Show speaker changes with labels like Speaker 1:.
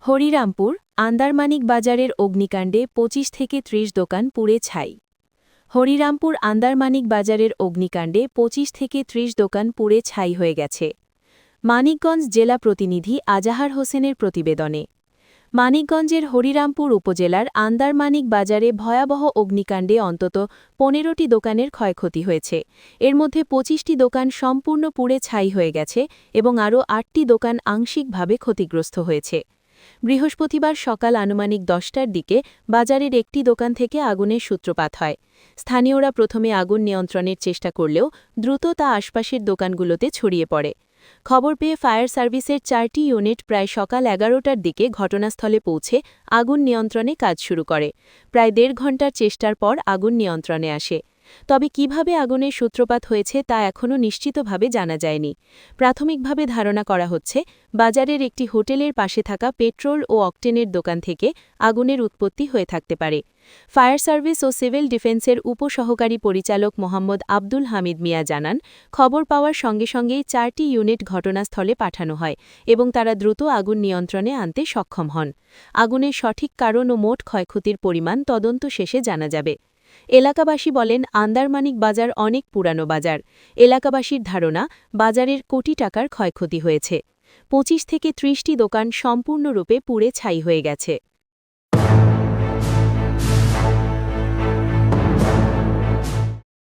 Speaker 1: হরিরামপুর আন্দারমানিক বাজারের অগ্নিকাণ্ডে ২৫ থেকে ৩০ দোকান পুড়ে ছাই। হরিরামপুর আন্দারমানিক বাজারের অগ্নিকাণ্ডে ২৫ থেকে ৩০ দোকান পুড়ে ছাই হয়ে গেছে। মানিকগঞ্জ জেলা প্রতিনিধি আজাহার হোসেনের প্রতিবেদনে। মানিকগঞ্জের হরিরামপুর উপজেলার আন্দারমানিক বাজারে ভয়াবহ অগ্নিকাণ্ডে অন্তত ১৫টি দোকানের ক্ষয়ক্ষতি হয়েছে। এর মধ্যে ২৫টি দোকান সম্পূর্ণ পুড়ে ছাই হয়ে গেছে এবং আরও ৮টি দোকান আংশিকভাবে ক্ষতিগ্রস্ত হয়েছে। বৃহস্পতিবার সকাল আনুমানিক ১০টার দিকে বাজারের একটি দোকান থেকে আগুনের সূত্রপাত হয়। স্থানীয়রা প্রথমে আগুন নিয়ন্ত্রণের চেষ্টা করলেও দ্রুত তা আশপাশের দোকানগুলোতে ছড়িয়ে পড়ে। খবর পেয়ে ফায়ার সার্ভিসের ৪টি ইউনিট প্রায় সকাল ১১টার দিকে ঘটনাস্থলে পৌঁছে আগুন নিয়ন্ত্রণে কাজ শুরু করে। প্রায় ১.৫ ঘণ্টার চেষ্টার পর আগুন নিয়ন্ত্রণে আসে। তবে কিভাবে আগুনের সূত্রপাত হয়েছে তা এখনও নিশ্চিতভাবে জানা যায়নি। প্রাথমিকভাবে ধারণা করা হচ্ছে, বাজারের একটি হোটেলের পাশে থাকা পেট্রোল ও অকটেনের দোকান থেকে আগুনের উৎপত্তি হয়ে থাকতে পারে। ফায়ার সার্ভিস ও সিভিল ডিফেন্সের উপসহকারী পরিচালক মোহাম্মদ আব্দুল হামিদ মিয়া জানান, খবর পাওয়ার সঙ্গে সঙ্গেই ৪টি ইউনিট ঘটনাস্থলে পাঠানো হয় এবং তারা দ্রুত আগুন নিয়ন্ত্রণে আনতে সক্ষম হন। আগুনের সঠিক কারণ ও মোট ক্ষয়ক্ষতির পরিমাণ তদন্ত শেষে জানা যাবে। এলাকাবাসী বলেন, আন্দারমানিক বাজার অনেক পুরানো বাজার। এলাকাবাসীর ধারণা, বাজারের কোটি টাকার ক্ষয়ক্ষতি হয়েছে। ২৫ থেকে ৩০টি দোকান সম্পূর্ণরূপে পুড়ে ছাই হয়ে গেছে।